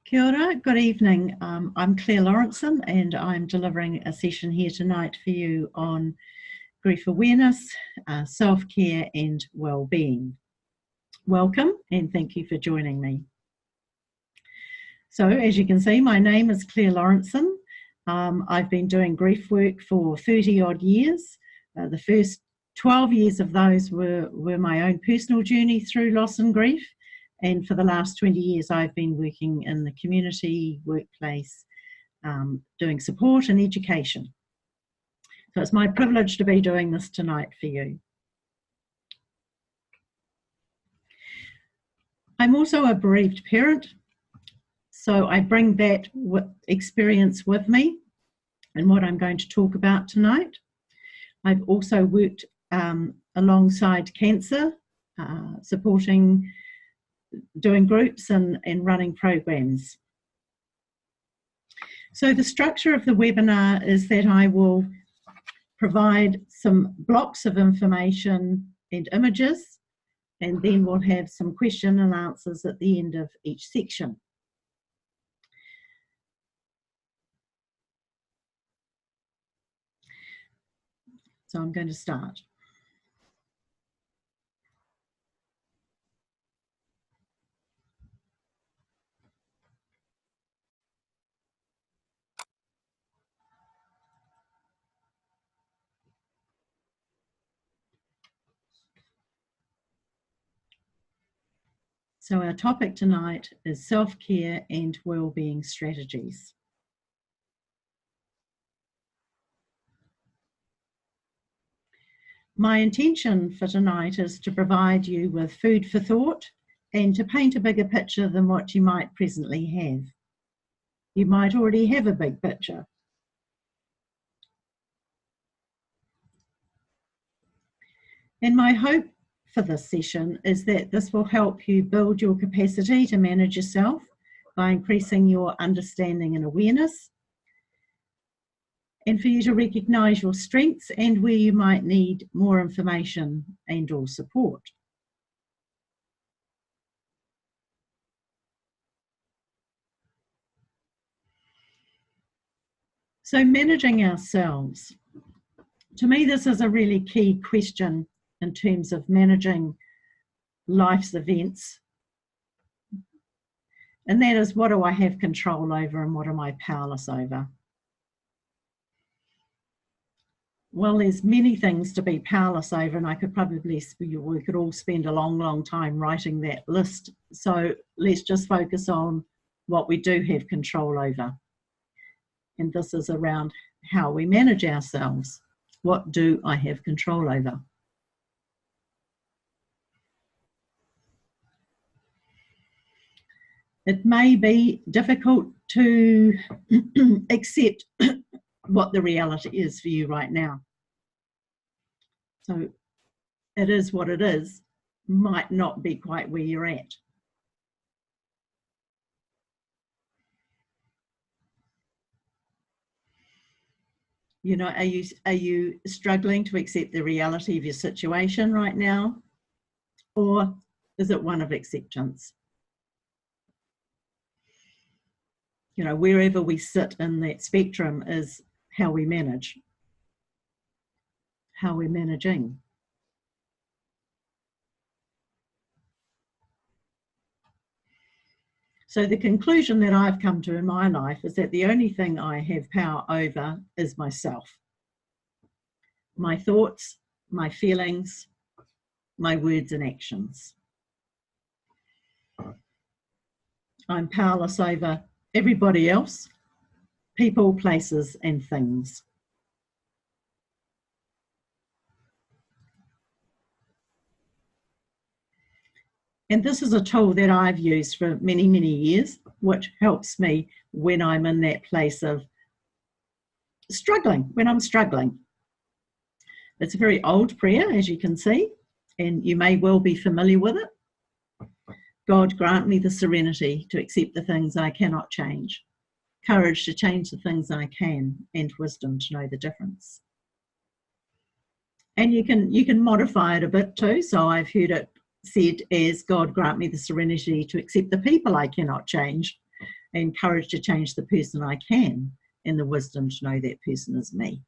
Kia ora, good evening. I'm Claire Lawrenson and I'm delivering a session here tonight for you on grief awareness, self-care and well-being. Welcome and thank you for joining me. So as you can see, my name is Claire Lawrenson. I've been doing grief work for 30 odd years. The first 12 years of those were my own personal journey through loss and grief. And for the last 20 years, I've been working in the community, workplace, doing support and education. So it's my privilege to be doing this tonight for you. I'm also a bereaved parent, so I bring that experience with me and what I'm going to talk about tonight. I've also worked alongside cancer, supporting doing groups and running programs. So the structure of the webinar is that I will provide some blocks of information and images, and then we'll have some question and answers at the end of each section. So I'm going to start. So our topic tonight is self-care and well-being strategies. My intention for tonight is to provide you with food for thought and to paint a bigger picture than what you might presently have. You might already have a big picture. And my hope for this session is that this will help you build your capacity to manage yourself by increasing your understanding and awareness, and for you to recognise your strengths and where you might need more information and or support. So managing ourselves. To me, this is a really key question in terms of managing life's events. And that is, what do I have control over and what am I powerless over? Well, there's many things to be powerless over, and we could all spend a long, long time writing that list. So let's just focus on what we do have control over. And this is around how we manage ourselves. What do I have control over? It may be difficult to accept what the reality is for you right now. So it is what it is, might not be quite where you're at. You know, are you struggling to accept the reality of your situation right now? Or is it one of acceptance? You know, wherever we sit in that spectrum is how we manage, how we're managing. So the conclusion that I've come to in my life is that the only thing I have power over is myself. My thoughts, my feelings, my words and actions. I'm powerless over everybody else, people, places, and things. And this is a tool that I've used for many, many years, which helps me when I'm in that place of struggling, when I'm struggling. It's a very old prayer, as you can see, and you may well be familiar with it. God, grant me the serenity to accept the things I cannot change, courage to change the things I can, and wisdom to know the difference. And you can modify it a bit too. So I've heard it said as, God, grant me the serenity to accept the people I cannot change, and courage to change the person I can, and the wisdom to know that person is me.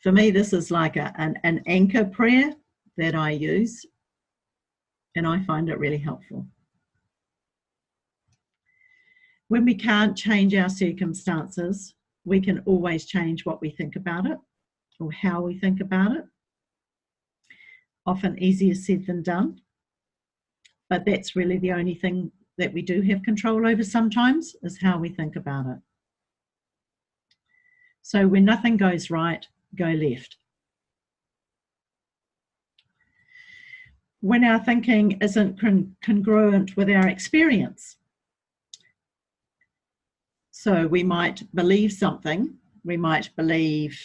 For me, this is like an anchor prayer that I use, and I find it really helpful. When we can't change our circumstances, we can always change what we think about it or how we think about it. Often easier said than done, but that's really the only thing that we do have control over sometimes, is how we think about it. So when nothing goes right, go left. When our thinking isn't congruent with our experience. So we might believe something. We might believe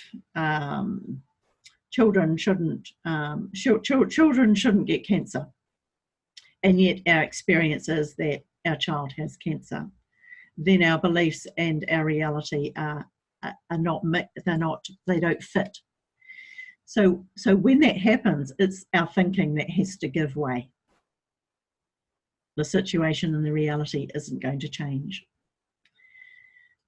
children shouldn't get cancer, and yet our experience is that our child has cancer. Then our beliefs and our reality they don't fit. So when that happens, it's our thinking that has to give way. The situation and the reality isn't going to change.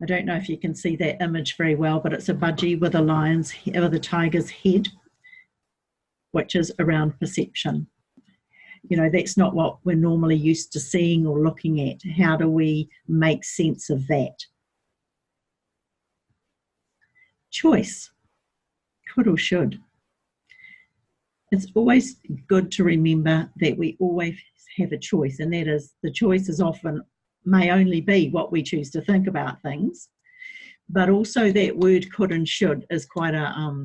I don't know if you can see that image very well, but it's a budgie with a tiger's head, which is around perception. You know, that's not what we're normally used to seeing or looking at. How do we make sense of that? Choice, could or should. It's always good to remember that we always have a choice, and that is, the choice is often may only be what we choose to think about things, but also that word could and should is quite a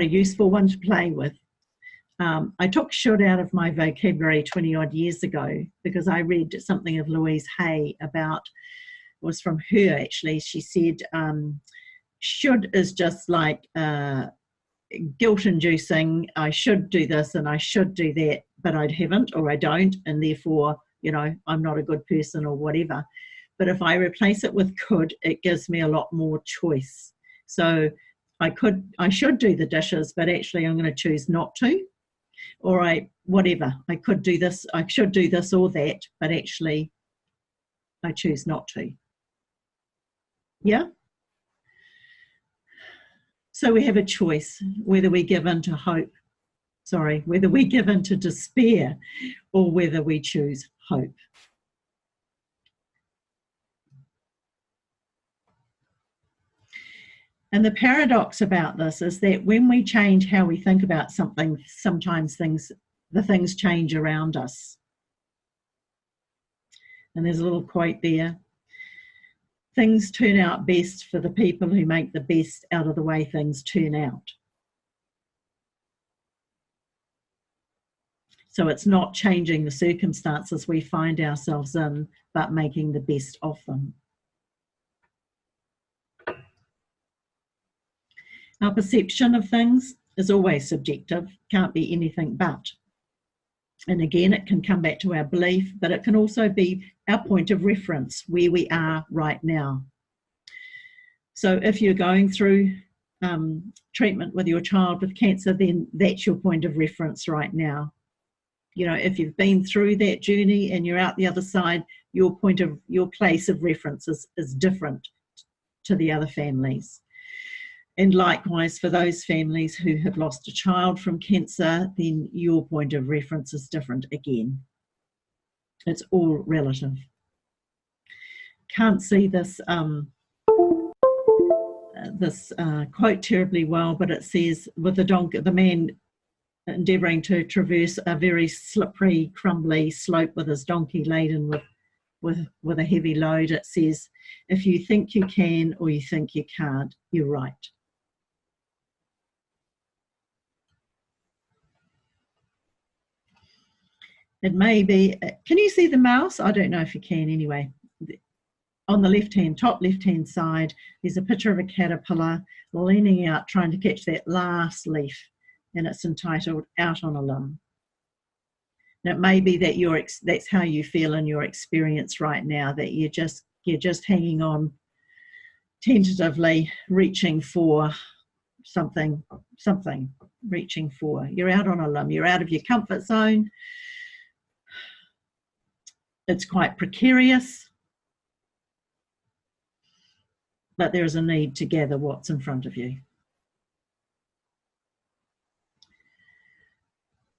useful one to play with. I took should out of my vocabulary 20 odd years ago because I read something of Louise Hay about, it was from her actually. She said should is just like guilt inducing. I should do this and I should do that, but I haven't, or I don't, and therefore, you know, I'm not a good person or whatever. But if I replace it with could, it gives me a lot more choice. So I should do the dishes, but actually I'm going to choose not to. Or I could do this, I should do this or that, but actually I choose not to. Yeah? So we have a choice whether we give in to whether we give in to despair, or whether we choose hope. And the paradox about this is that when we change how we think about something, sometimes the things change around us. And there's a little quote there. Things turn out best for the people who make the best out of the way things turn out. So it's not changing the circumstances we find ourselves in, but making the best of them. Our perception of things is always subjective, can't be anything but. And again, it can come back to our belief, but it can also be our point of reference, where we are right now. So if you're going through treatment with your child with cancer, then that's your point of reference right now. You know, if you've been through that journey and you're out the other side, your place of reference is different to the other families. And likewise, for those families who have lost a child from cancer, then your point of reference is different again. It's all relative. Can't see this quote terribly well, but it says, with the man endeavouring to traverse a very slippery, crumbly slope with his donkey laden with a heavy load, it says, if you think you can or you think you can't, you're right. It may be, can you see the mouse? I don't know if you can anyway. On the top left-hand side, there's a picture of a caterpillar leaning out, trying to catch that last leaf, and it's entitled Out on a Limb. And it may be that that's how you feel in your experience right now, that you're just hanging on, tentatively reaching for something, reaching for. You're out on a limb, you're out of your comfort zone. It's quite precarious, but there is a need to gather what's in front of you.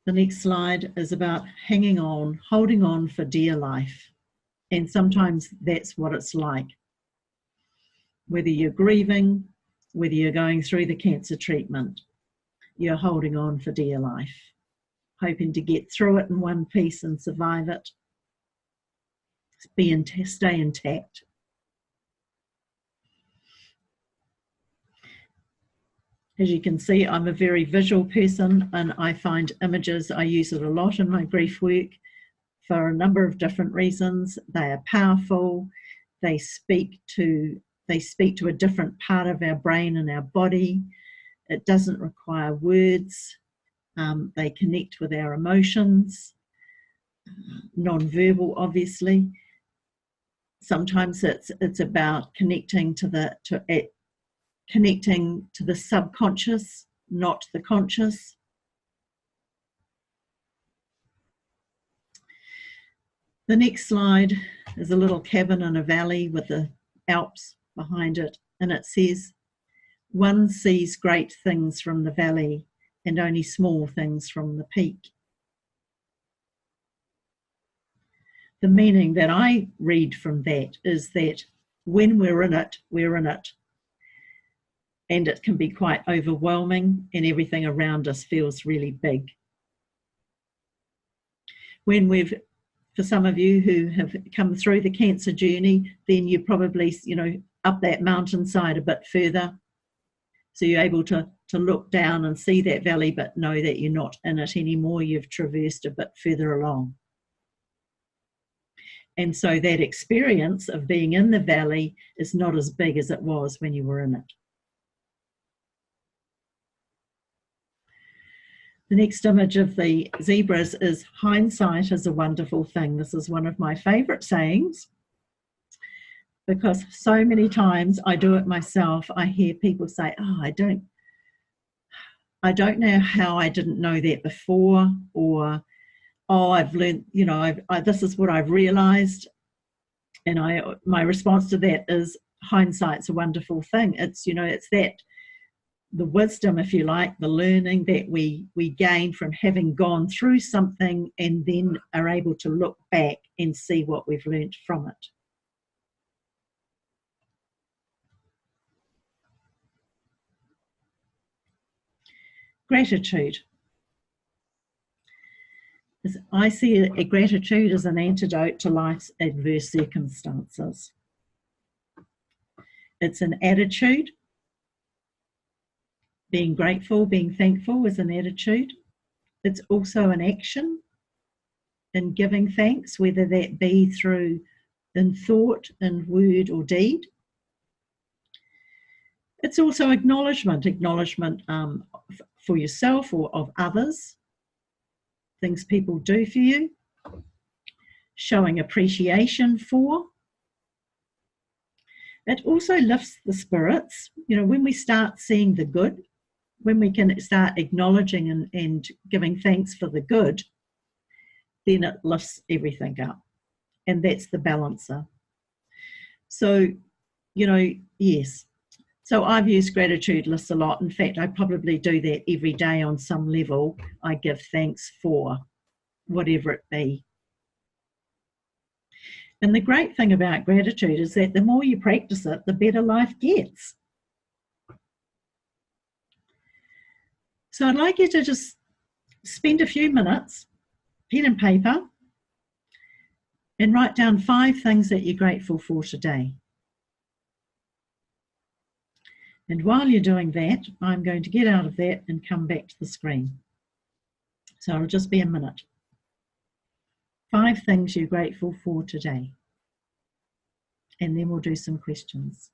The next slide is about hanging on, holding on for dear life. And sometimes that's what it's like. Whether you're grieving, whether you're going through the cancer treatment, you're holding on for dear life, hoping to get through it in one piece and survive it, stay intact. As you can see, I'm a very visual person, and I find images, I use it a lot in my grief work for a number of different reasons. They are powerful. They speak to a different part of our brain and our body. It doesn't require words. They connect with our emotions, non-verbal, obviously. Sometimes it's about connecting to the subconscious, not the conscious. The next slide is a little cabin in a valley with the Alps behind it, and it says, "One sees great things from the valley and only small things from the peak." The meaning that I read from that is that when we're in it, we're in it. And it can be quite overwhelming, and everything around us feels really big. For some of you who have come through the cancer journey, then you're probably, up that mountainside a bit further. So you're able to look down and see that valley, but know that you're not in it anymore. You've traversed a bit further along. And so that experience of being in the valley is not as big as it was when you were in it. The next image of the zebras is, "Hindsight is a wonderful thing." This is one of my favourite sayings, because so many times I do it myself. I hear people say, "Oh, I don't know how I didn't know that before," or, "Oh, I've learned, this is what I've realised." And my response to that is, hindsight's a wonderful thing. It's that the wisdom, if you like, the learning that we gain from having gone through something, and then are able to look back and see what we've learned from it. Gratitude. I see a gratitude as an antidote to life's adverse circumstances. It's an attitude. Being grateful, being thankful is an attitude. It's also an action in giving thanks, whether that be through in thought, in word or deed. It's also acknowledgement for yourself or of others, things people do for you, showing appreciation for. It also lifts the spirits. When we start seeing the good, when we can start acknowledging and giving thanks for the good, then it lifts everything up. And that's the balancer. So, yes. So I've used gratitude lists a lot. In fact, I probably do that every day on some level. I give thanks for whatever it be. And the great thing about gratitude is that the more you practice it, the better life gets. So I'd like you to just spend a few minutes, pen and paper, and write down 5 things that you're grateful for today. And while you're doing that, I'm going to get out of that and come back to the screen. So it'll just be a minute. 5 things you're grateful for today. And then we'll do some questions.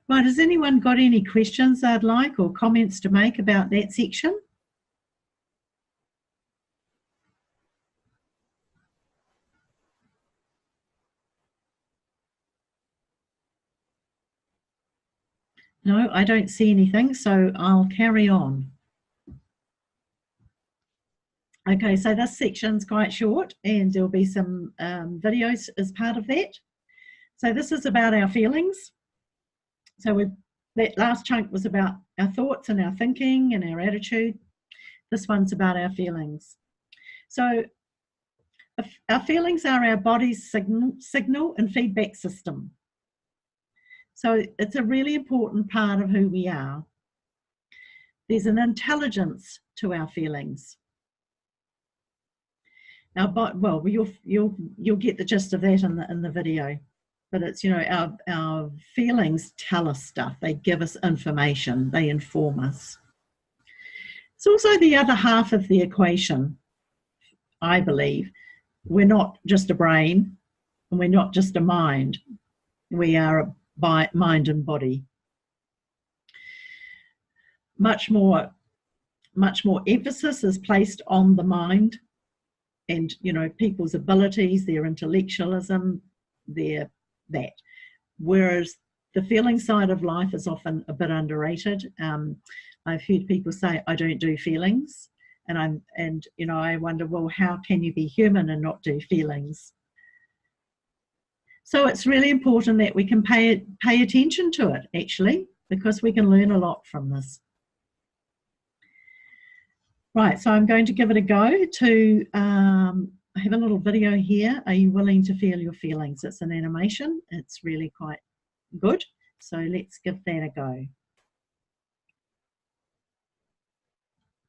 Right, has anyone got any questions they'd like or comments to make about that section? No, I don't see anything, so I'll carry on. Okay, so this section's quite short and there'll be some videos as part of that. So this is about our feelings. So that last chunk was about our thoughts and our thinking and our attitude. This one's about our feelings. So our feelings are our body's signal and feedback system. So it's a really important part of who we are. There's an intelligence to our feelings. Well, you'll get the gist of that in the video. But it's, our feelings tell us stuff. They give us information. They inform us. It's also the other half of the equation, I believe. We're not just a brain, and we're not just a mind. We are a mind and body. Much more emphasis is placed on the mind and, people's abilities, their intellectualism, their that. Whereas the feeling side of life is often a bit underrated. I've heard people say, I don't do feelings. And I wonder, well, how can you be human and not do feelings? So it's really important that we can pay attention to it, actually, because we can learn a lot from this. Right, so I'm going to give it a go to I have a little video here. Are you willing to feel your feelings? It's an animation. It's really quite good. So let's give that a go.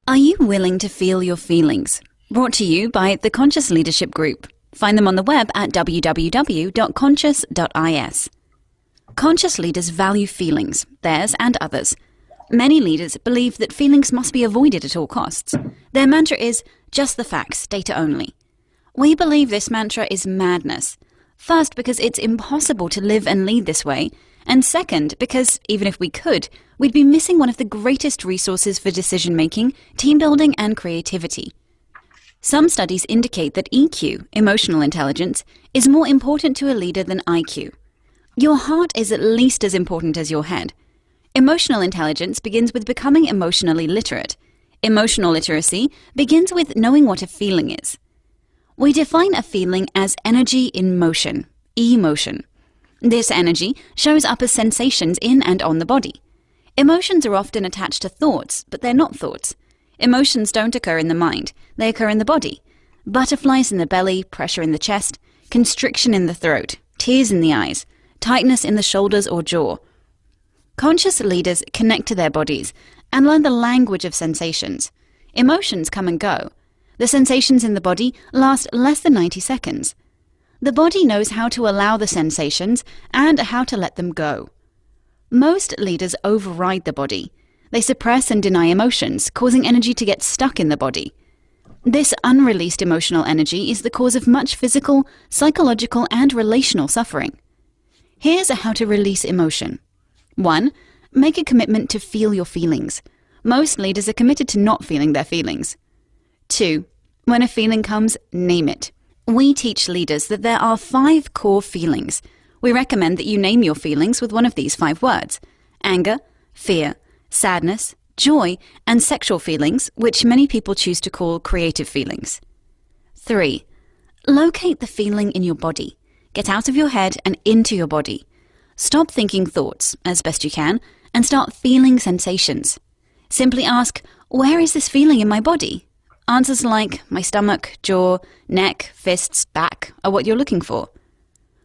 Are you willing to feel your feelings? Brought to you by the Conscious Leadership Group. Find them on the web at www.conscious.is. Conscious leaders value feelings, theirs and others. Many leaders believe that feelings must be avoided at all costs. Their mantra is, just the facts, data only. We believe this mantra is madness. First, because it's impossible to live and lead this way, and second, because, even if we could, we'd be missing one of the greatest resources for decision-making, team-building, and creativity. Some studies indicate that EQ, emotional intelligence, is more important to a leader than IQ. Your heart is at least as important as your head. Emotional intelligence begins with becoming emotionally literate. Emotional literacy begins with knowing what a feeling is. We define a feeling as energy in motion, emotion. This energy shows up as sensations in and on the body. Emotions are often attached to thoughts, but they're not thoughts. Emotions don't occur in the mind, they occur in the body. Butterflies in the belly, pressure in the chest, constriction in the throat, tears in the eyes, tightness in the shoulders or jaw. Conscious leaders connect to their bodies and learn the language of sensations. Emotions come and go. The sensations in the body last less than 90 seconds. The body knows how to allow the sensations and how to let them go. Most leaders override the body. They suppress and deny emotions, causing energy to get stuck in the body. This unreleased emotional energy is the cause of much physical, psychological, and relational suffering. Here's how to release emotion. 1. Make a commitment to feel your feelings. Most leaders are committed to not feeling their feelings. 2. When a feeling comes, name it. We teach leaders that there are 5 core feelings. We recommend that you name your feelings with one of these 5 words: anger, fear, sadness, joy, and sexual feelings, which many people choose to call creative feelings. 3. Locate the feeling in your body. Get out of your head and into your body. Stop thinking thoughts, as best you can, and start feeling sensations. Simply ask, where is this feeling in my body? Answers like my stomach, jaw, neck, fists, back are what you're looking for.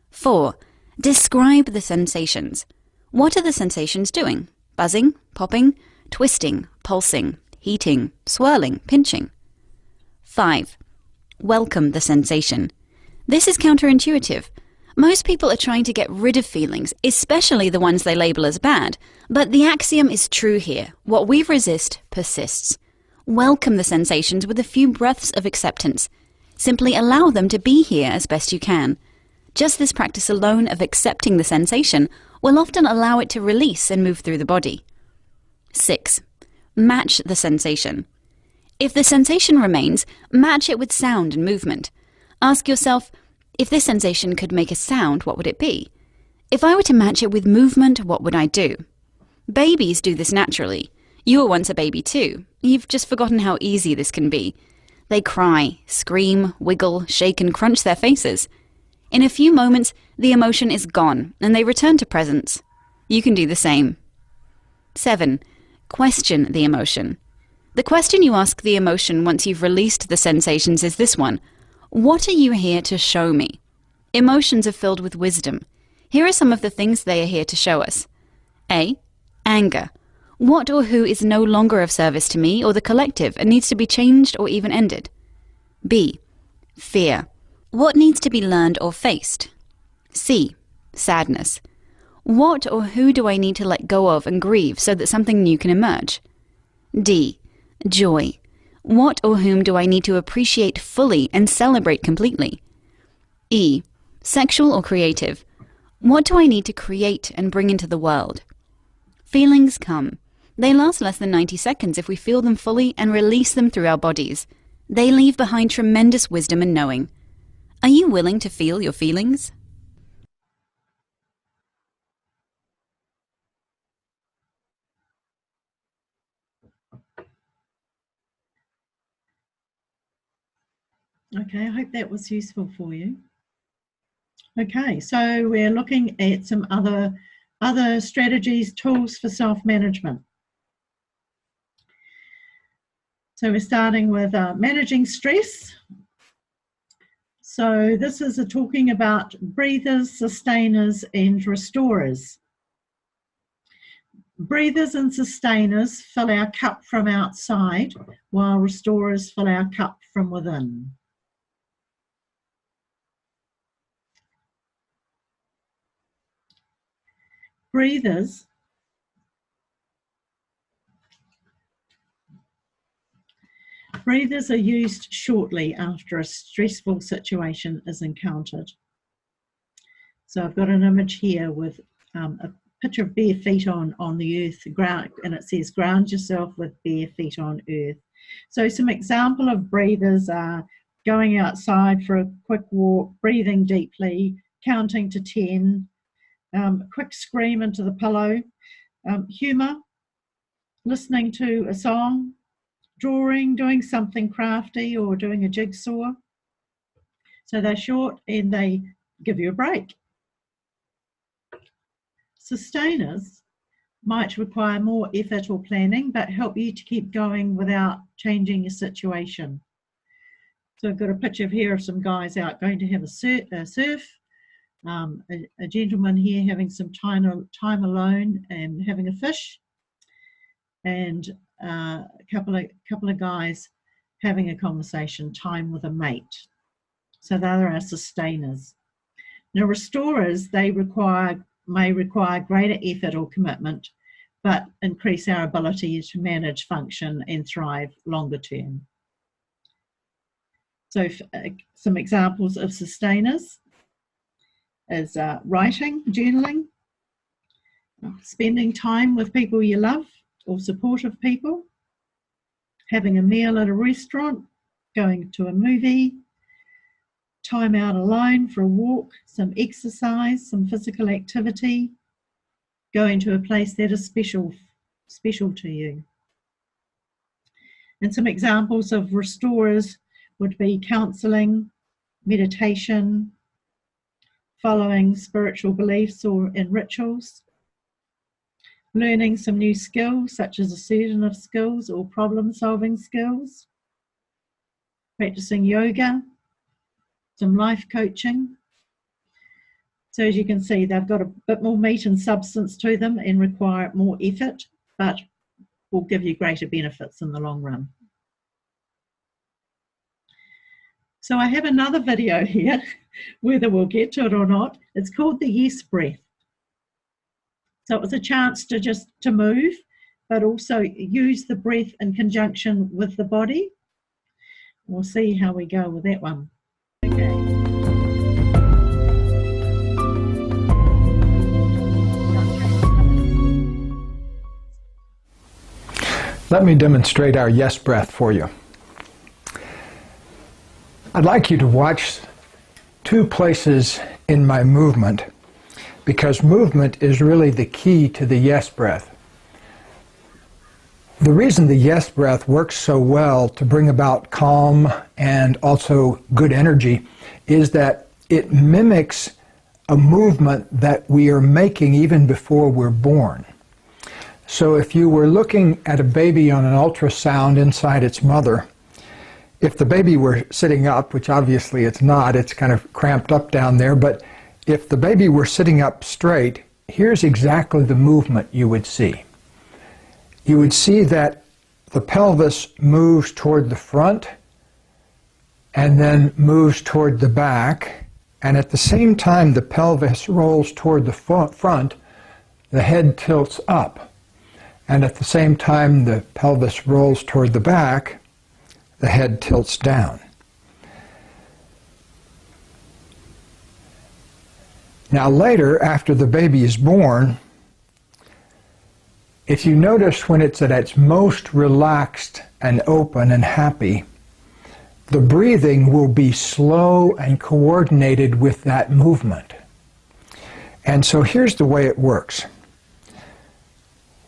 4. Describe the sensations. What are the sensations doing? Buzzing, popping, twisting, pulsing, heating, swirling, pinching. 5. Welcome the sensation. This is counterintuitive. Most people are trying to get rid of feelings, especially the ones they label as bad. But the axiom is true here. What we resist persists. Welcome the sensations with a few breaths of acceptance. Simply allow them to be here as best you can. Just this practice alone of accepting the sensation will often allow it to release and move through the body. 6. Match the sensation. If the sensation remains, match it with sound and movement. Ask yourself, if this sensation could make a sound, what would it be? If I were to match it with movement, what would I do? Babies do this naturally. You were once a baby too. You've just forgotten how easy this can be. They cry, scream, wiggle, shake and crunch their faces. In a few moments, the emotion is gone and they return to presence. You can do the same. 7. Question the emotion. The question you ask the emotion once you've released the sensations is this one. What are you here to show me? Emotions are filled with wisdom. Here are some of the things they are here to show us. A. Anger. What or who is no longer of service to me or the collective and needs to be changed or even ended? B. Fear. What needs to be learned or faced? C. Sadness. What or who do I need to let go of and grieve so that something new can emerge? D. Joy. What or whom do I need to appreciate fully and celebrate completely? E. Sexual or creative. What do I need to create and bring into the world? Feelings come. They last less than 90 seconds if we feel them fully and release them through our bodies. They leave behind tremendous wisdom and knowing. Are you willing to feel your feelings? Okay, I hope that was useful for you. Okay, so we're looking at some other strategies, tools for self-management. So we're starting with managing stress. So this is talking about breathers, sustainers and restorers. Breathers and sustainers fill our cup from outside, while restorers fill our cup from within. Breathers are used shortly after a stressful situation is encountered. So I've got an image here with a picture of bare feet on the earth, ground, and it says ground yourself with bare feet on earth. So some example of breathers are going outside for a quick walk, breathing deeply, counting to 10, quick scream into the pillow, humour, listening to a song, drawing, doing something crafty or doing a jigsaw. So they're short and they give you a break. Sustainers might require more effort or planning, but help you to keep going without changing your situation. So I've got a picture here of some guys out going to have a surf, a gentleman here having some time alone and having a fish, and a couple of guys having a conversation, time with a mate. So they are our sustainers. Now restorers, they may require greater effort or commitment, but increase our ability to manage, function and thrive longer term. So some examples of sustainers is writing, journaling, spending time with people you love or supportive people, having a meal at a restaurant, going to a movie, time out alone for a walk, some exercise, some physical activity, going to a place that is special to you. And some examples of restorers would be counselling, meditation, following spiritual beliefs or in rituals, learning some new skills such as assertive skills or problem-solving skills, practicing yoga, some life coaching. So as you can see, they've got a bit more meat and substance to them and require more effort, but will give you greater benefits in the long run. So I have another video here, whether we'll get to it or not. It's called the yes breath. So it was a chance to move, but also use the breath in conjunction with the body. We'll see how we go with that one. Okay. Let me demonstrate our yes breath for you. I'd like you to watch two places in my movement, because movement is really the key to the yes breath. The reason the yes breath works so well to bring about calm and also good energy is that it mimics a movement that we are making even before we're born. So if you were looking at a baby on an ultrasound inside its mother, if the baby were sitting up, which obviously it's not, it's kind of cramped up down there, but if the baby were sitting up straight, here's exactly the movement you would see. You would see that the pelvis moves toward the front and then moves toward the back, and at the same time the pelvis rolls toward the front, the head tilts up, and at the same time the pelvis rolls toward the back, the head tilts down. Now later, after the baby is born, if you notice when it's at its most relaxed and open and happy, the breathing will be slow and coordinated with that movement. And so here's the way it works.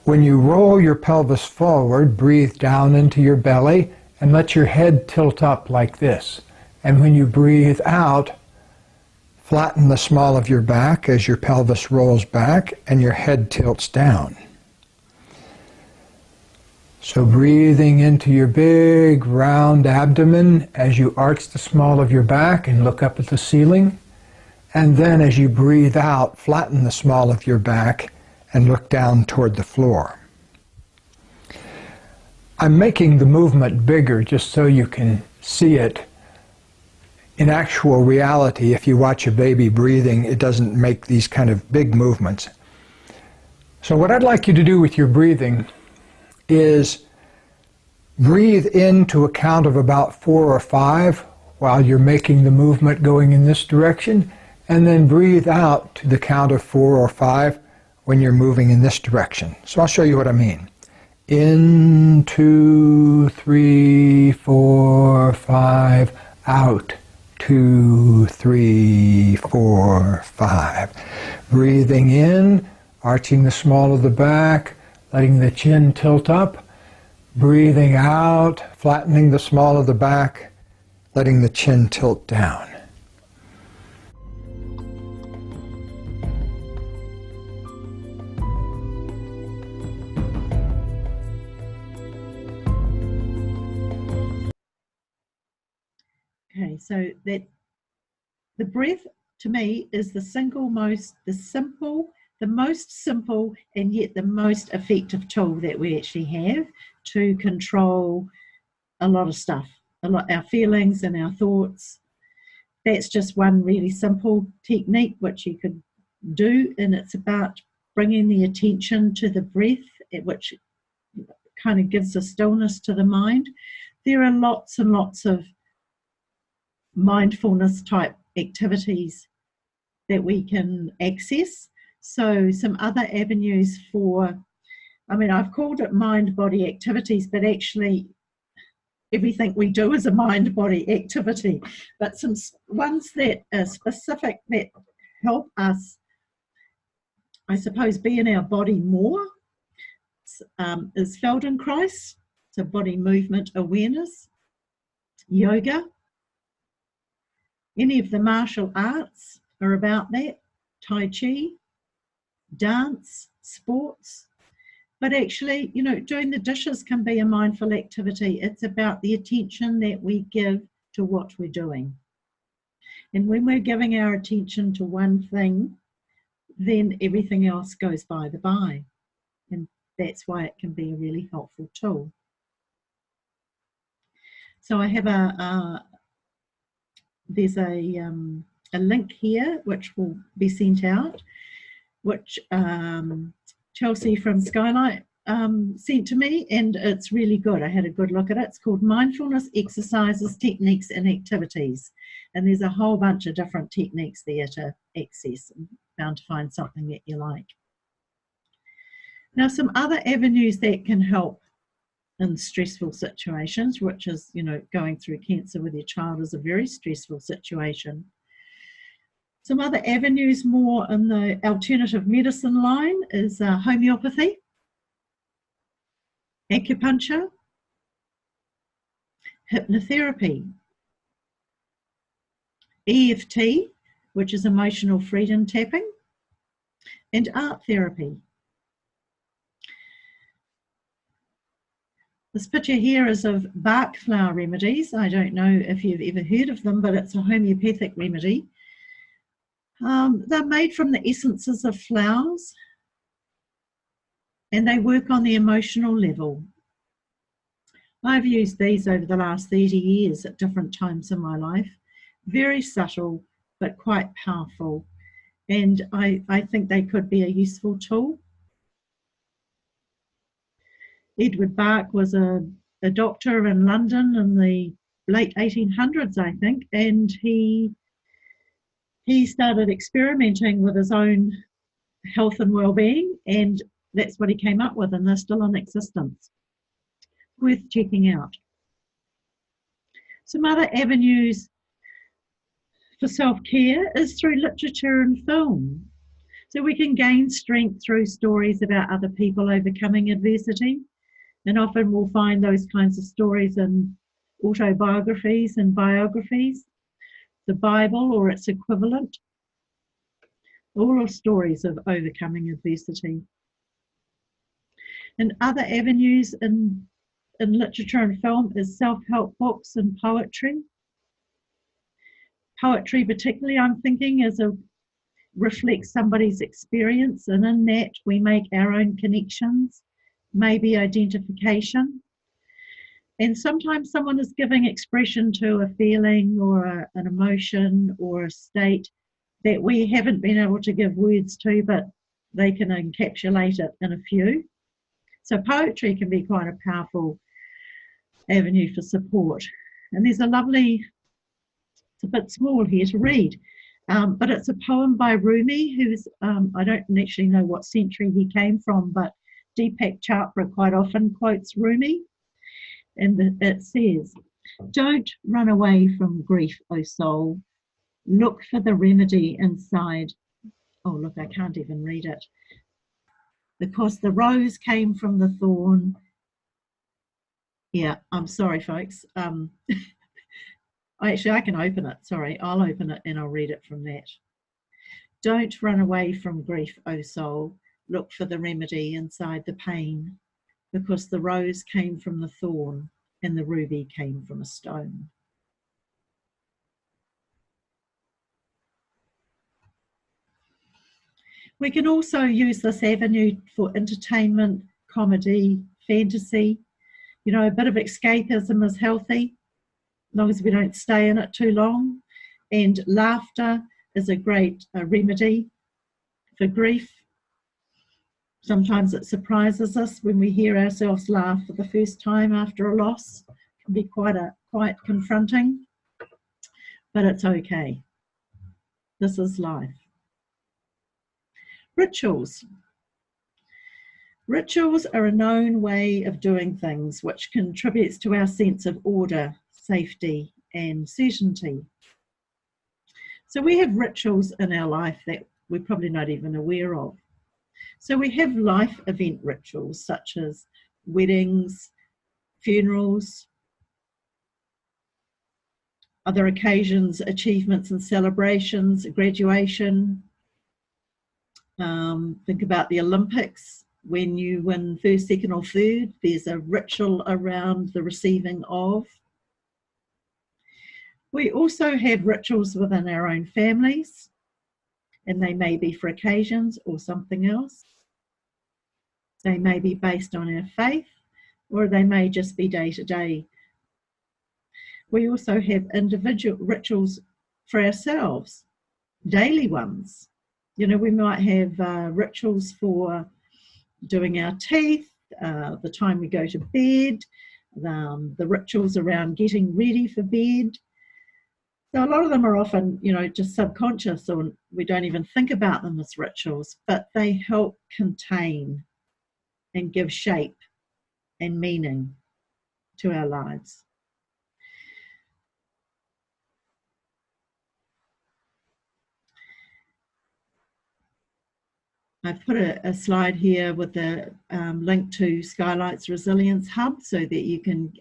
When you roll your pelvis forward, breathe down into your belly and let your head tilt up like this. And when you breathe out, flatten the small of your back as your pelvis rolls back and your head tilts down. So breathing into your big round abdomen as you arch the small of your back and look up at the ceiling. And then as you breathe out, flatten the small of your back and look down toward the floor. I'm making the movement bigger just so you can see it. In actual reality, if you watch a baby breathing, it doesn't make these kind of big movements. So what I'd like you to do with your breathing is breathe into a count of about 4 or 5 while you're making the movement going in this direction, and then breathe out to the count of 4 or 5 when you're moving in this direction. So I'll show you what I mean. In, 2, 3, 4, 5, out, 2, 3, 4, 5. Breathing in, arching the small of the back, letting the chin tilt up. Breathing out, flattening the small of the back, letting the chin tilt down. Okay, so that the breath to me is the most simple and yet the most effective tool that we actually have to control a lot of stuff, our feelings and our thoughts. That's just one really simple technique which you could do, and it's about bringing the attention to the breath, which kind of gives a stillness to the mind. There are lots and lots of mindfulness type activities that we can access. So some other avenues I've called it mind-body activities, but actually everything we do is a mind-body activity. But some ones that are specific that help us, I suppose, be in our body more is Feldenkrais, so body movement awareness, yoga. Any of the martial arts are about that, Tai Chi, dance, sports. But actually, doing the dishes can be a mindful activity. It's about the attention that we give to what we're doing. And when we're giving our attention to one thing, then everything else goes by the by. And that's why it can be a really helpful tool. So I have there's a link here which will be sent out, which Chelsea from Skylight sent to me, and it's really good. I had a good look at it. It's called Mindfulness Exercises, Techniques and Activities, and there's a whole bunch of different techniques there to access, and bound to find something that you like. Now, some other avenues that can help in stressful situations, which is, going through cancer with your child is a very stressful situation. Some other avenues more in the alternative medicine line is homeopathy. acupuncture, hypnotherapy, EFT, which is emotional freedom tapping, and art therapy. This picture here is of Bach flower remedies. I don't know if you've ever heard of them, but it's a homeopathic remedy. They're made from the essences of flowers, and they work on the emotional level. I've used these over the last 30 years at different times in my life. Very subtle, but quite powerful. And I think they could be a useful tool. Edward Bach was a doctor in London in the late 1800s, I think, and he started experimenting with his own health and well-being, and that's what he came up with, and they're still in existence. Worth checking out. Some other avenues for self-care is through literature and film. So we can gain strength through stories about other people overcoming adversity. And often we'll find those kinds of stories in autobiographies and biographies, the Bible or its equivalent, all are stories of overcoming adversity. And other avenues in literature and film is self-help books and poetry. Poetry particularly, I'm thinking, reflects somebody's experience, and in that we make our own connections, maybe identification. And sometimes someone is giving expression to a feeling or an emotion or a state that we haven't been able to give words to, but they can encapsulate it in a few. So poetry can be quite a powerful avenue for support. And there's a lovely, it's a bit small here to read, but it's a poem by Rumi, who's, I don't actually know what century he came from, but Deepak Chopra quite often quotes Rumi. And it says, "Don't run away from grief, O soul. Look for the remedy inside." Oh, look, I can't even read it. "Because the rose came from the thorn." Yeah, I'm sorry, folks. Actually, I can open it. Sorry, I'll open it and I'll read it from that. "Don't run away from grief, O soul. Look for the remedy inside the pain. Because the rose came from the thorn and the ruby came from a stone." We can also use this avenue for entertainment, comedy, fantasy. You know, a bit of escapism is healthy, as long as we don't stay in it too long. And laughter is a great remedy for grief. Sometimes it surprises us when we hear ourselves laugh for the first time after a loss. It can be quite confronting, but it's okay. This is life. Rituals. Rituals are a known way of doing things which contributes to our sense of order, safety, and certainty. So we have rituals in our life that we're probably not even aware of. So we have life event rituals such as weddings, funerals, other occasions, achievements and celebrations, graduation. Think about the Olympics. When you win first, second or third, there's a ritual around the receiving of. We also have rituals within our own families, and they may be for occasions or something else. They may be based on our faith, or they may just be day to day. We also have individual rituals for ourselves, daily ones. You know, we might have rituals for doing our teeth, the time we go to bed, the rituals around getting ready for bed. So a lot of them are often, you know, just subconscious, or we don't even think about them as rituals, but they help contain and give shape and meaning to our lives. I've put a slide here with the link to Skylight's Resilience Hub so that you can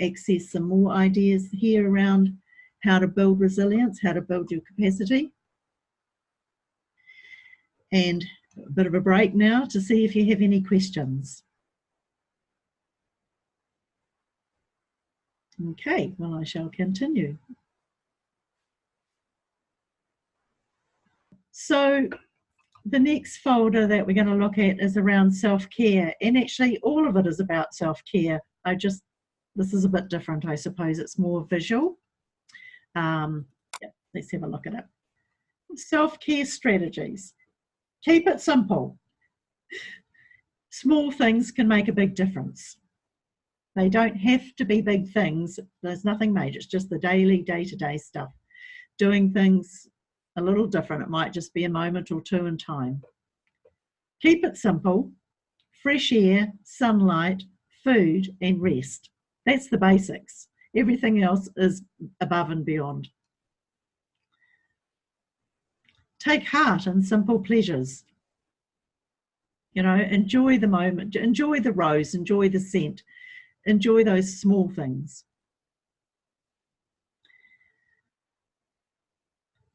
access some more ideas here around how to build resilience, how to build your capacity. And a bit of a break now to see if you have any questions. Okay, well, I shall continue. So the next folder that we're going to look at is around self-care, and actually all of it is about self-care. This is a bit different, I suppose. It's more visual. Yeah, let's have a look at it. Self-care strategies. Keep it simple. Small things can make a big difference. They don't have to be big things. There's nothing major. It's just the daily, day-to-day stuff. Doing things a little different. It might just be a moment or two in time. Keep it simple. Fresh air, sunlight, food, and rest. That's the basics. Everything else is above and beyond. Take heart in simple pleasures. You know, enjoy the moment, enjoy the rose, enjoy the scent, enjoy those small things.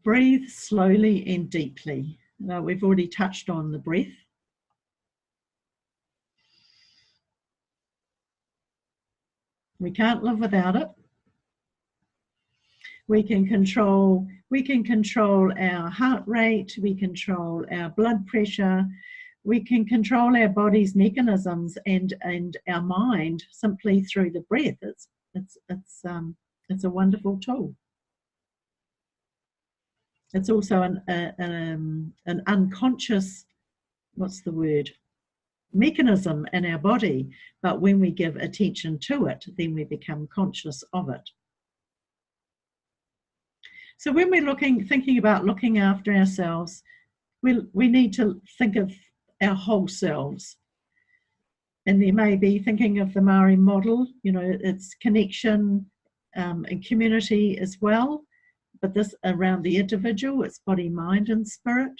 Breathe slowly and deeply. Now, we've already touched on the breath. We can't live without it. We can control our heart rate, we control our blood pressure, we can control our body's mechanisms and our mind simply through the breath. It's a wonderful tool. It's also an unconscious, mechanism in our body, but when we give attention to it, then we become conscious of it. So when we're thinking about looking after ourselves, we need to think of our whole selves. And there may be thinking of the Maori model, you know, it's connection and community as well, but this around the individual, it's body, mind, and spirit,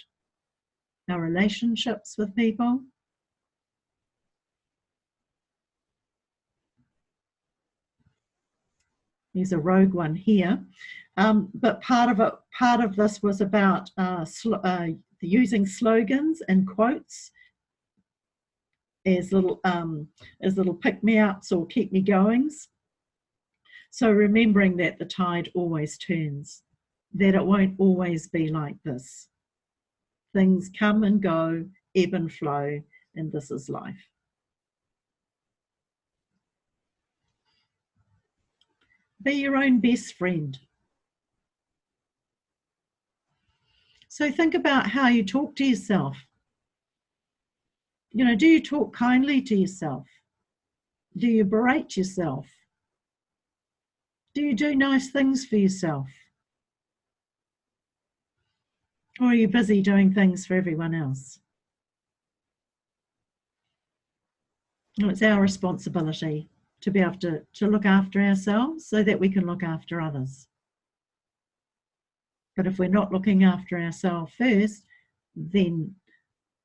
our relationships with people. There's a rogue one here, but part of this was about using slogans and quotes as little pick-me-ups or keep-me-goings. So remembering that the tide always turns, that it won't always be like this. Things come and go, ebb and flow, and this is life. Be your own best friend. So think about how you talk to yourself. You know, do you talk kindly to yourself? Do you berate yourself? Do you do nice things for yourself? Or are you busy doing things for everyone else? Well, it's our responsibility to be able to look after ourselves so that we can look after others. But if we're not looking after ourselves first, then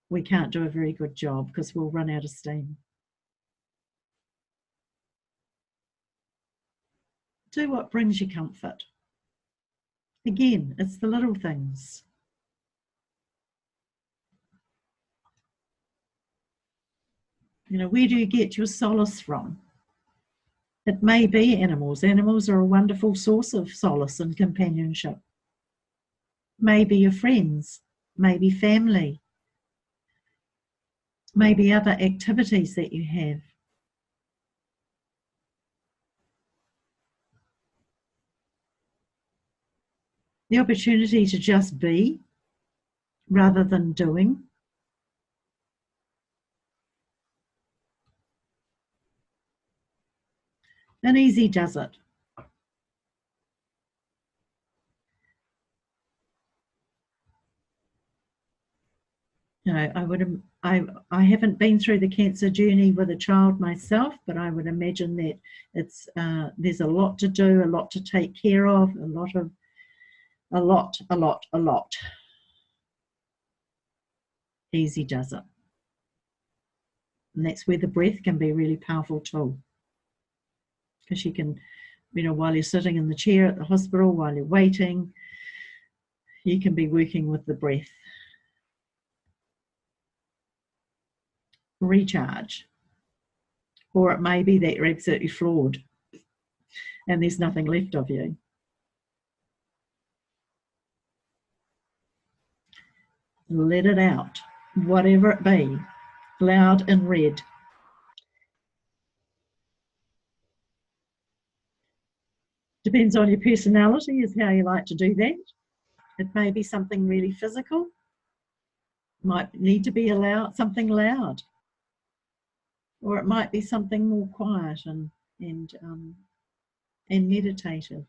we can't do a very good job because we'll run out of steam. Do what brings you comfort. Again, it's the little things. You know, where do you get your solace from? It may be animals. Animals are a wonderful source of solace and companionship. Maybe your friends, maybe family, maybe other activities that you have. The opportunity to just be rather than doing. And easy does it. You know, I haven't been through the cancer journey with a child myself, but I would imagine that there's a lot to do, a lot to take care of, a lot. easy does it. And that's where the breath can be a really powerful tool. Because you can, while you're sitting in the chair at the hospital, while you're waiting, you can be working with the breath. Recharge. Or it may be that you're absolutely floored and there's nothing left of you. Let it out, whatever it be, loud and red. Depends on your personality is how you like to do that. It may be something really physical. Might need to be something loud. Or it might be something more quiet and meditative.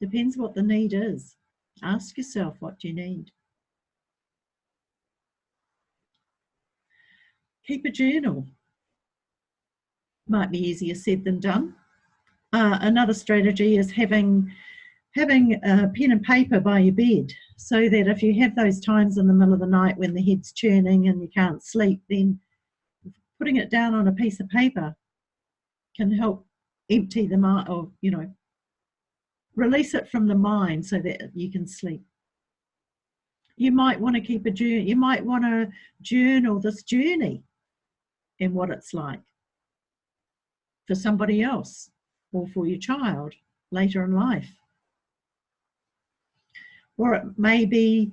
Depends what the need is. Ask yourself, what do you need? Keep a journal. Might be easier said than done. Another strategy is having a pen and paper by your bed, so that if you have those times in the middle of the night when the head's churning and you can't sleep, then putting it down on a piece of paper can help empty the mind, or release it from the mind so that you can sleep. You might want to keep a journal. You might want to journal this journey and what it's like for somebody else or for your child later in life. Or it may be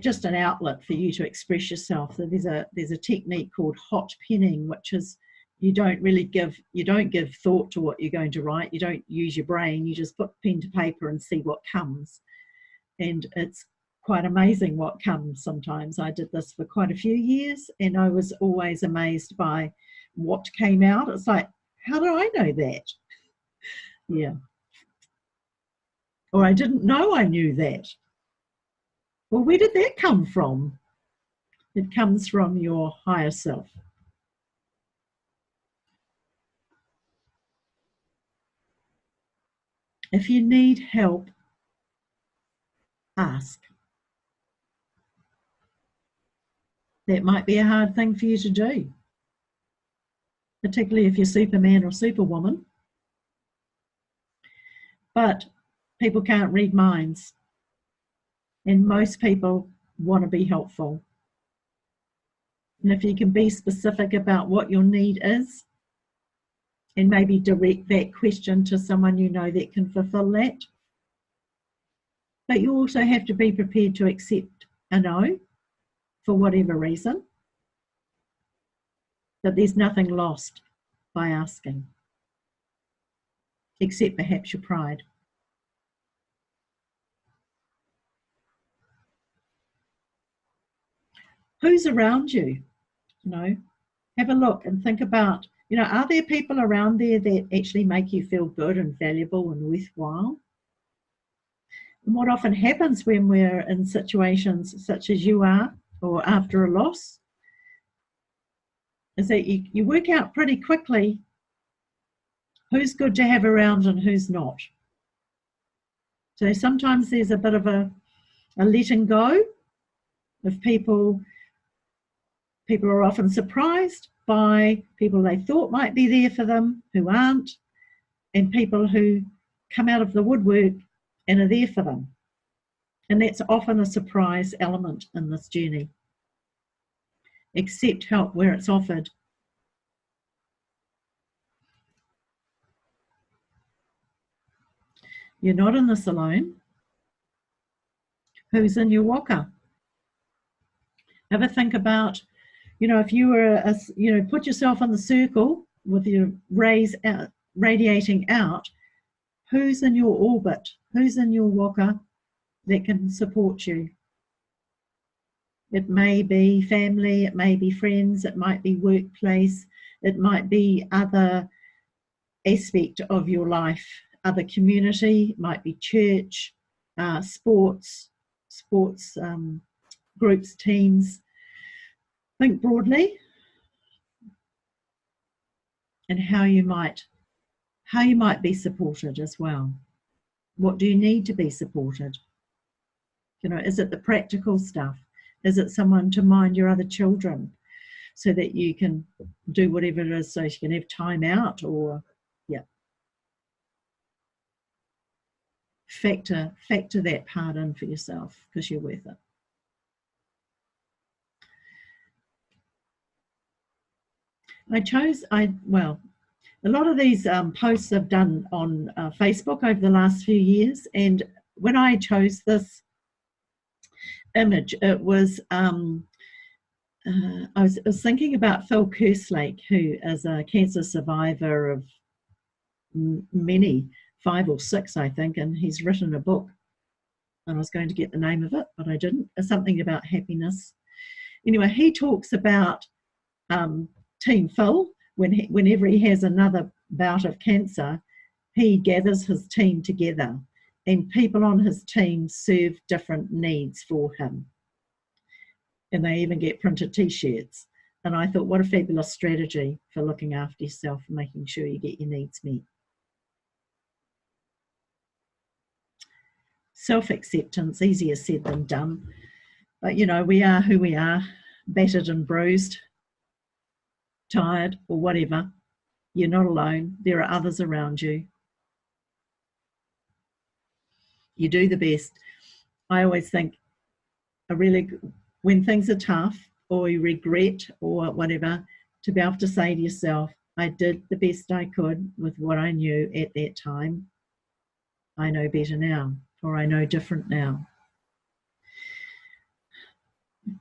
just an outlet for you to express yourself. So there's a technique called hot penning, which is you don't give thought to what you're going to write. You don't use your brain. You just put pen to paper and see what comes. And it's quite amazing what comes sometimes. I did this for quite a few years and I was always amazed by what came out. It's like, how do I know that? Yeah. Or I didn't know I knew that. Well, where did that come from? It comes from your higher self. If you need help, ask. That might be a hard thing for you to do, particularly if you're Superman or Superwoman. But people can't read minds, and most people want to be helpful. And if you can be specific about what your need is, and maybe direct that question to someone you know that can fulfill that. But you also have to be prepared to accept a no for whatever reason. But there's nothing lost by asking, except perhaps your pride. Who's around you? Have a look and think about, are there people around there that actually make you feel good and valuable and worthwhile? And what often happens when we're in situations such as you are, or after a loss, is that you work out pretty quickly who's good to have around and who's not. So sometimes there's a bit of a letting go of people. People are often surprised by people they thought might be there for them who aren't, and people who come out of the woodwork and are there for them. And that's often a surprise element in this journey. Accept help where it's offered. You're not in this alone. Who's in your walker? Have a think about, if you were, put yourself in the circle with your rays out, radiating out, who's in your orbit? Who's in your walker that can support you? It may be family, it may be friends, it might be workplace, it might be other aspect of your life, other community, it might be church, sports groups, teams. Think broadly, and how you might be supported as well. What do you need to be supported? You know, is it the practical stuff? Is it someone to mind your other children so that you can do whatever it is so you can have time out? Or, yeah. Factor that part in for yourself because you're worth it. Well, a lot of these posts I've done on Facebook over the last few years, and when I chose this image, it was I was thinking about Phil Kerslake, who is a cancer survivor of many, 5 or 6, I think, and he's written a book. And I was going to get the name of it, but I didn't. It's something about happiness. Anyway, he talks about Team Phil. Whenever he has another bout of cancer, he gathers his team together, and people on his team serve different needs for him. And they even get printed t-shirts. And I thought, what a fabulous strategy for looking after yourself and making sure you get your needs met. Self-acceptance, easier said than done. But, you know, we are who we are, battered and bruised, tired, or whatever. You're not alone. There are others around you. You do the best. I always think when things are tough or you regret or whatever, to be able to say to yourself, I did the best I could with what I knew at that time. I know better now, or I know different now.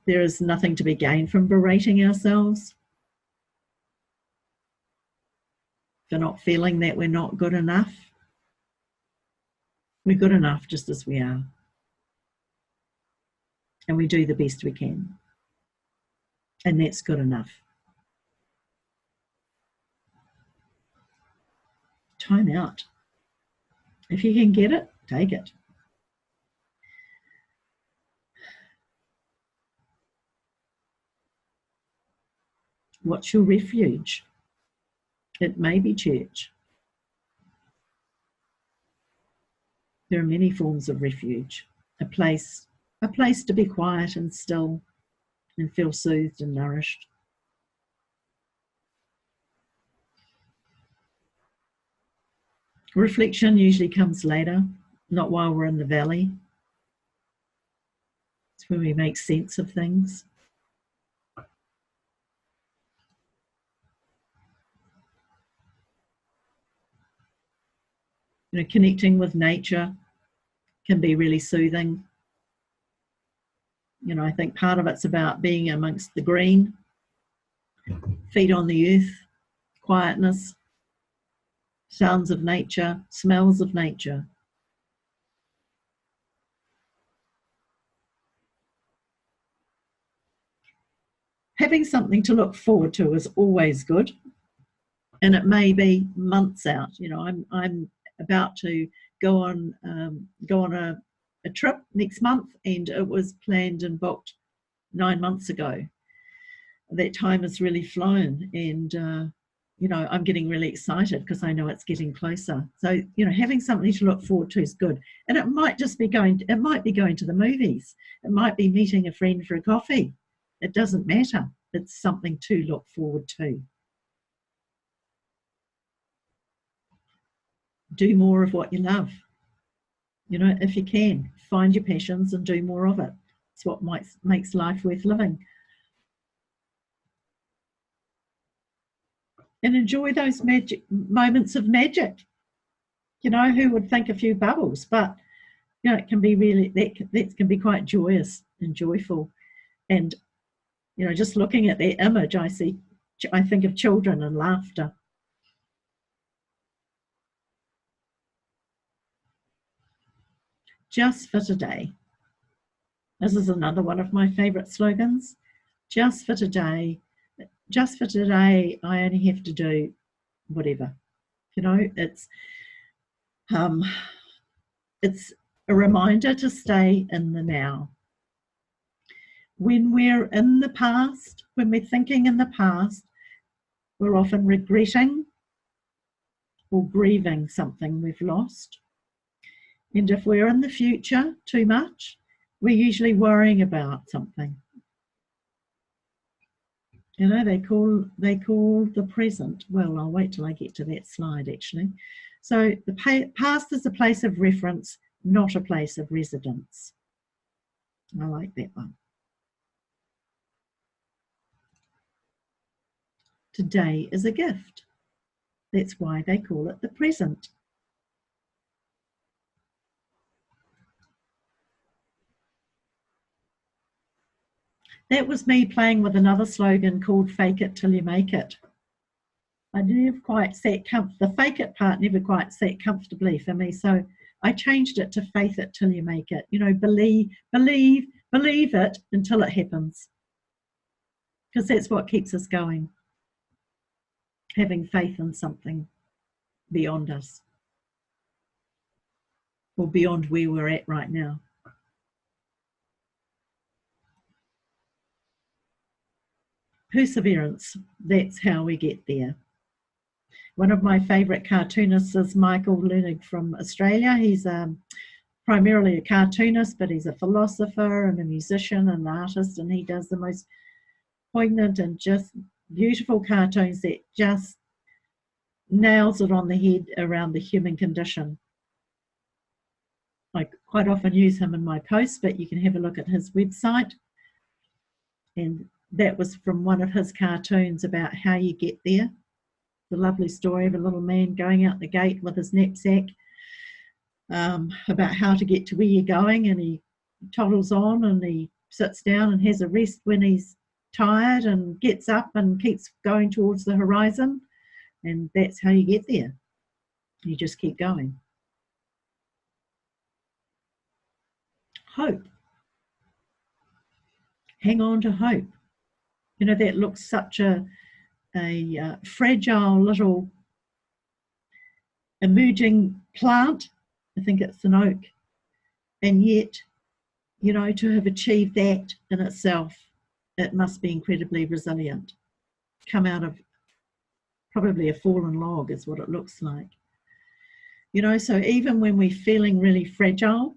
There is nothing to be gained from berating ourselves for not feeling that we're not good enough. We're good enough just as we are. And we do the best we can. And that's good enough. Time out. If you can get it, take it. What's your refuge? It may be church. There are many forms of refuge. A place to be quiet and still and feel soothed and nourished. Reflection usually comes later, not while we're in the valley. It's when we make sense of things. You know, connecting with nature can be really soothing. You know, I think part of it's about being amongst the green, feet on the earth, quietness, sounds of nature, smells of nature. Having something to look forward to is always good, and it may be months out. You know, I'm about to go on a trip next month, and it was planned and booked 9 months ago. That time has really flown, and you know, I'm getting really excited because I know it's getting closer. So, you know, having something to look forward to is good. And it might just be going to the movies. It might be meeting a friend for a coffee. It doesn't matter. It's something to look forward to. Do more of what you love. You know, if you can, find your passions and do more of it. It's what makes life worth living. And enjoy those moments of magic. You know, who would think a few bubbles? But, you know, it can be really, that can be quite joyous and joyful. And, you know, just looking at their image, I think of children and laughter. Just for today. This is another one of my favourite slogans. Just for today. Just for today, I only have to do whatever. You know, it's a reminder to stay in the now. When we're in the past, when we're thinking in the past, we're often regretting or grieving something we've lost. And if we're in the future too much, We're usually worrying about something. You know, they call the present. Well, I'll wait till I get to that slide, actually. So the past is a place of reference, not a place of residence. I like that one. Today is a gift. That's why they call it the present. That was me playing with another slogan called "Fake it till you make it." I never quite sat the fake it part never quite sat comfortably for me, so I changed it to "faith it till you make it." You know, believe it until it happens, because that's what keeps us going. Having faith in something beyond us, or beyond where we're at right now. Perseverance, that's how we get there. One of my favourite cartoonists is Michael Learnig from Australia. He's primarily a cartoonist, but he's a philosopher and a musician and an artist, and he does the most poignant and just beautiful cartoons that just nails it on the head around the human condition. I quite often use him in my posts, but you can have a look at his website. And that was from one of his cartoons about how you get there. The lovely story of a little man going out the gate with his knapsack, about how to get to where you're going, and he toddles on and he sits down and has a rest when he's tired and gets up and keeps going towards the horizon, and that's how you get there. You just keep going. Hope. Hang on to hope. You know, that looks such a fragile little emerging plant. I think it's an oak. And yet, you know, to have achieved that in itself, it must be incredibly resilient. Come out of probably a fallen log is what it looks like. You know, so even when we're feeling really fragile,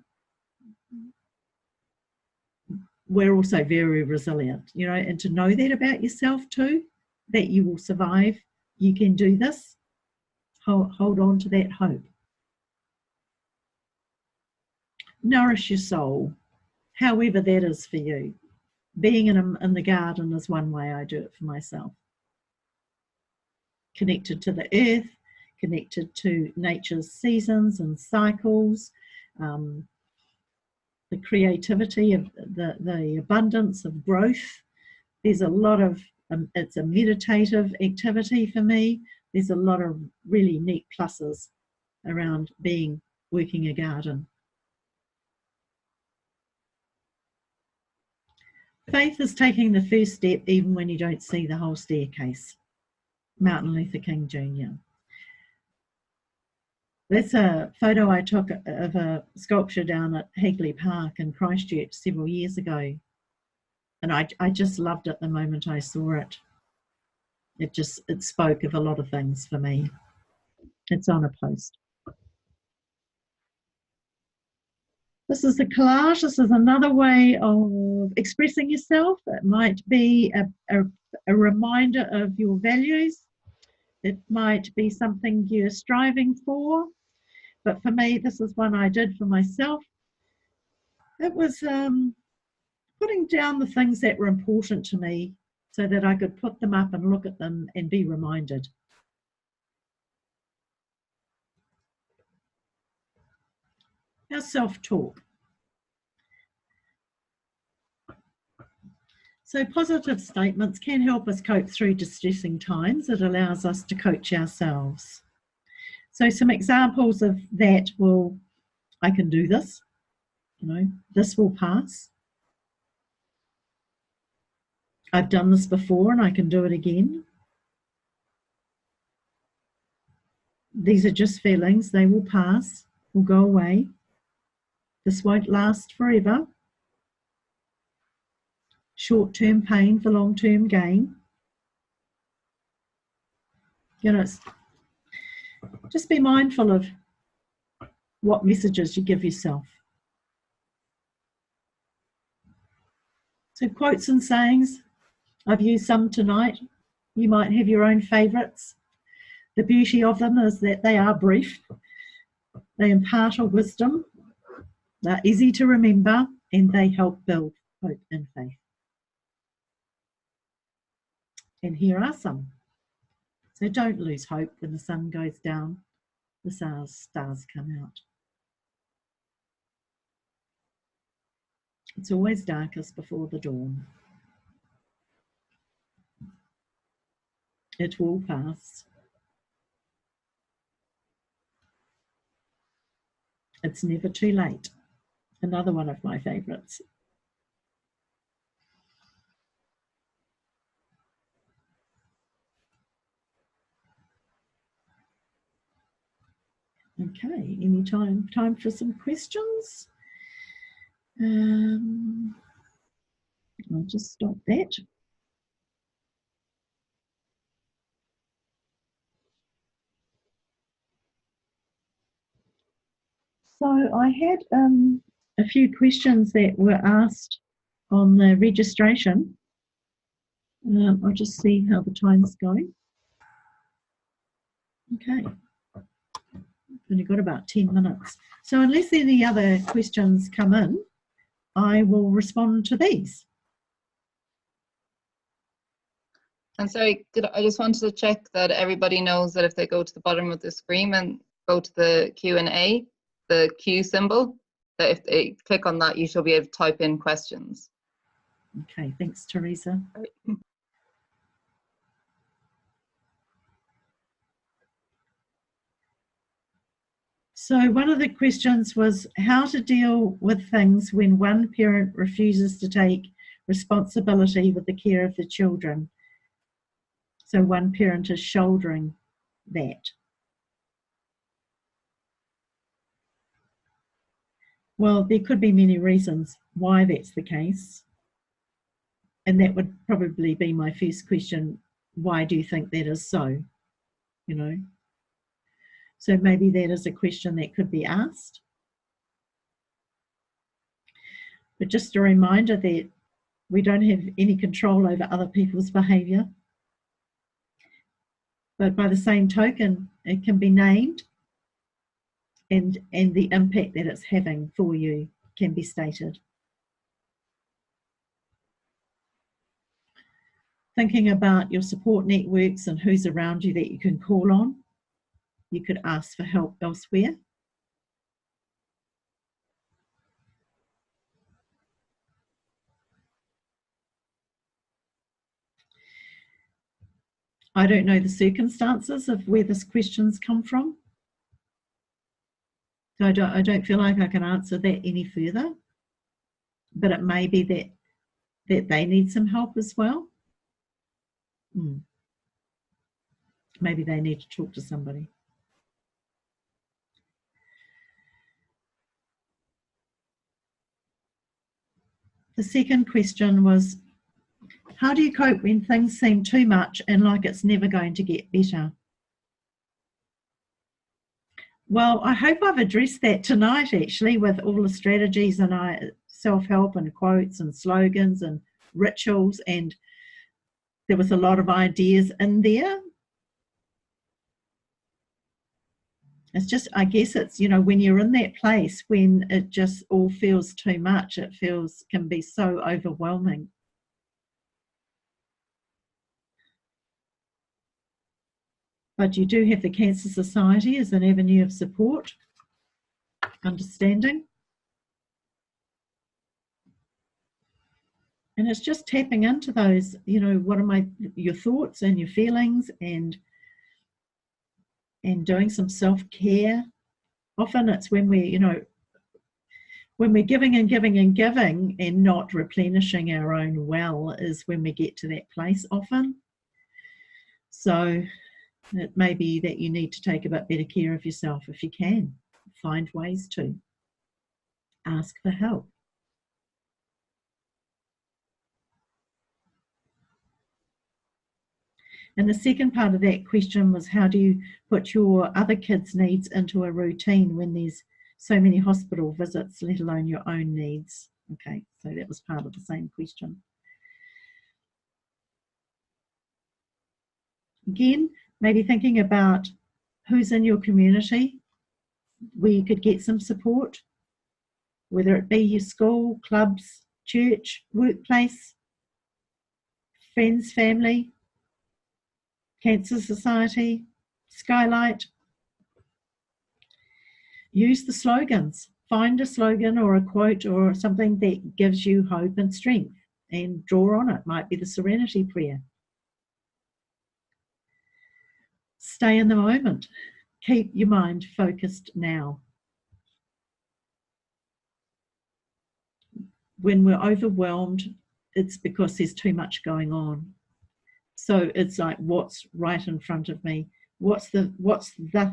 we're also very resilient, you know, and to know that about yourself too, that you will survive, you can do this, hold on to that hope. Nourish your soul, however that is for you. Being in the garden is one way I do it for myself. Connected to the earth, connected to nature's seasons and cycles, the creativity of the abundance of growth. There's a lot of, it's a meditative activity for me. There's a lot of really neat pluses around working a garden. Faith is taking the first step even when you don't see the whole staircase. Martin Luther King Jr. That's a photo I took of a sculpture down at Hagley Park in Christchurch several years ago. And I just loved it the moment I saw it. It spoke of a lot of things for me. It's on a post. This is a collage. This is another way of expressing yourself. It might be a reminder of your values. It might be something you're striving for. But for me, this is one I did for myself. It was putting down the things that were important to me so that I could put them up and look at them and be reminded. Our self-talk. So positive statements can help us cope through distressing times. It allows us to coach ourselves. So some examples of that I can do this, you know, this will pass. I've done this before and I can do it again. These are just feelings, they will pass, will go away. This won't last forever. Short-term pain for long-term gain. You know, just be mindful of what messages you give yourself. So quotes and sayings, I've used some tonight. You might have your own favourites. The beauty of them is that they are brief. They impart a wisdom. They're easy to remember, and they help build hope and faith. And here are some. So don't lose hope when the sun goes down, the stars come out. It's always darkest before the dawn. It will pass. It's never too late. Another one of my favourites. Okay, any time for some questions? I'll just stop that. So I had a few questions that were asked on the registration. I'll just see how the time's going. Okay, only got about 10 minutes. So unless any other questions come in, I will respond to these. And sorry, I just wanted to check that everybody knows that if they go to the bottom of the screen and go to the Q&A, the Q symbol, that if they click on that, you shall be able to type in questions. Okay, thanks, Teresa. So one of the questions was how to deal with things when one parent refuses to take responsibility with the care of the children. So one parent is shouldering that. Well, there could be many reasons why that's the case. And that would probably be my first question. Why do you think that is so? You know? So maybe that is a question that could be asked. But just a reminder that we don't have any control over other people's behaviour. But by the same token, it can be named and the impact that it's having for you can be stated. Thinking about your support networks and who's around you that you can call on. You could ask for help elsewhere. I don't know the circumstances of where this question's come from. So I don't feel like I can answer that any further. But it may be that they need some help as well. Maybe they need to talk to somebody. The second question was, how do you cope when things seem too much and like it's never going to get better? Well, I hope I've addressed that tonight, actually, with all the strategies and self-help and quotes and slogans and rituals, and there was a lot of ideas in there. It's just, I guess it's, you know, when you're in that place when it just all feels too much, it can be so overwhelming. But you do have the Cancer Society as an avenue of support, understanding. And it's just tapping into those, you know, what are your thoughts and your feelings and doing some self-care. Often it's when we're giving and giving and giving and not replenishing our own well is when we get to that place often. So it may be that you need to take a bit better care of yourself if you can. Find ways to. Ask for help. And the second part of that question was, how do you put your other kids' needs into a routine when there's so many hospital visits, let alone your own needs? Okay, so that was part of the same question. Again, maybe thinking about who's in your community where you could get some support, whether it be your school, clubs, church, workplace, friends, family, Cancer Society, Skylight. Use the slogans. Find a slogan or a quote or something that gives you hope and strength and draw on it. Might be the Serenity Prayer. Stay in the moment. Keep your mind focused now. When we're overwhelmed, it's because there's too much going on. So it's like, what's right in front of me? What's the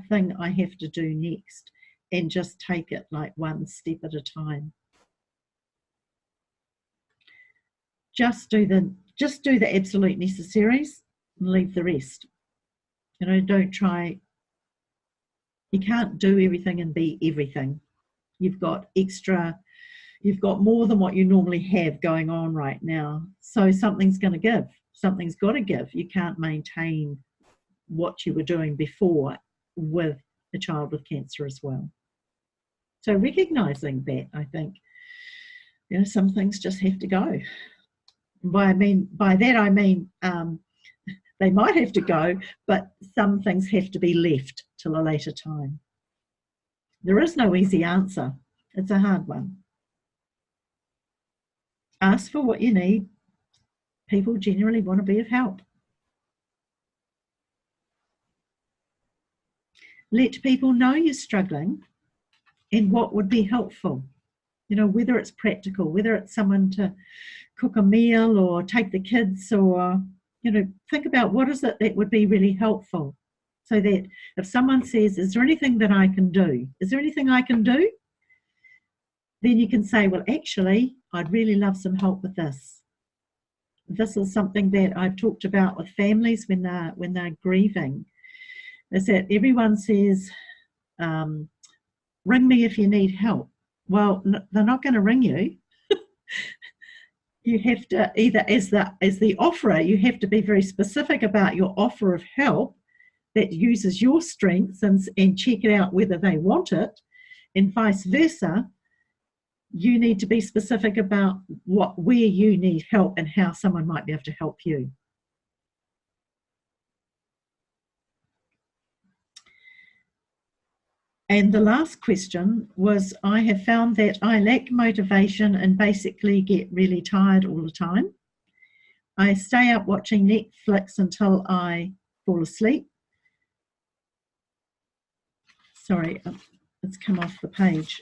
thing I have to do next? And just take it like one step at a time. Just do the absolute necessaries and leave the rest. You know, don't try. You can't do everything and be everything. You've got more than what you normally have going on right now. So something's going to give. Something's got to give. You can't maintain what you were doing before with a child with cancer as well. So recognising that, I think, you know, some things just have to go. By that I mean they might have to go, but some things have to be left till a later time. There is no easy answer. It's a hard one. Ask for what you need. People generally want to be of help. Let people know you're struggling and what would be helpful. You know, whether it's practical, whether it's someone to cook a meal or take the kids, or, you know, think about what is it that would be really helpful. So that if someone says, is there anything that I can do? Is there anything I can do? Then you can say, well, actually, I'd really love some help with this. This is something that I've talked about with families when they're grieving, is that everyone says, ring me if you need help. Well, they're not going to ring you. You have to either, as the offerer, you have to be very specific about your offer of help that uses your strengths and check it out whether they want it, and vice versa. You need to be specific about where you need help and how someone might be able to help you. And the last question was, I have found that I lack motivation and basically get really tired all the time. I stay up watching Netflix until I fall asleep. Sorry, it's come off the page.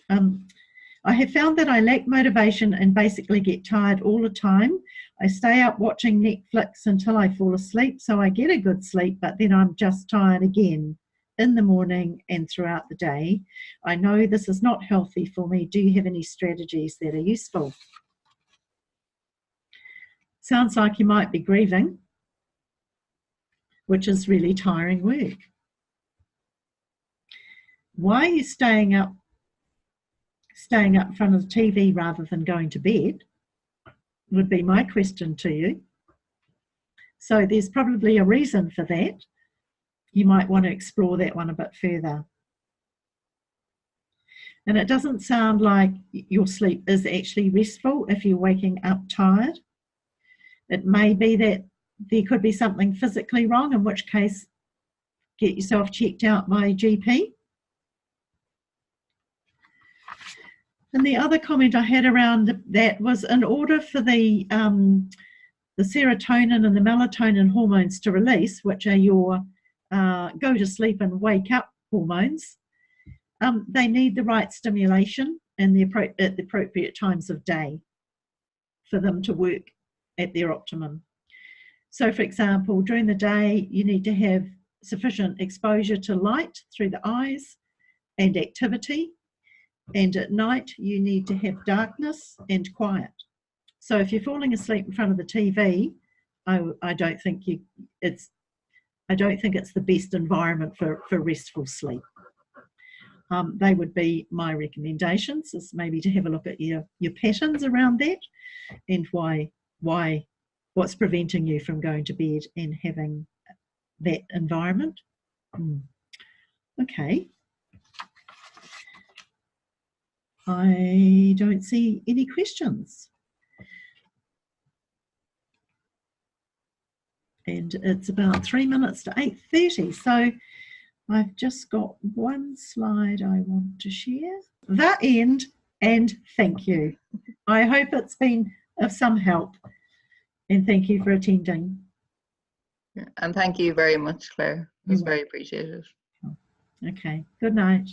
I have found that I lack motivation and basically get tired all the time. I stay up watching Netflix until I fall asleep, so I get a good sleep, but then I'm just tired again in the morning and throughout the day. I know this is not healthy for me. Do you have any strategies that are useful? Sounds like you might be grieving, which is really tiring work. Why are you staying up in front of the TV rather than going to bed, would be my question to you. So there's probably a reason for that. You might want to explore that one a bit further. And it doesn't sound like your sleep is actually restful if you're waking up tired. It may be that there could be something physically wrong, in which case get yourself checked out by a GP. And the other comment I had around that was, in order for the serotonin and the melatonin hormones to release, which are your go to sleep and wake up hormones, they need the right stimulation and at the appropriate times of day for them to work at their optimum. So, for example, during the day, you need to have sufficient exposure to light through the eyes and activity. And at night, you need to have darkness and quiet. So if you're falling asleep in front of the TV, I don't think it's the best environment for restful sleep. They would be my recommendations, is maybe to have a look at your patterns around that and what's preventing you from going to bed and having that environment. Okay. I don't see any questions. And it's about 3 minutes to 8:30, so I've just got one slide I want to share. The end, and thank you. I hope it's been of some help, and thank you for attending. And thank you very much, Claire. It was very appreciated. Okay, good night.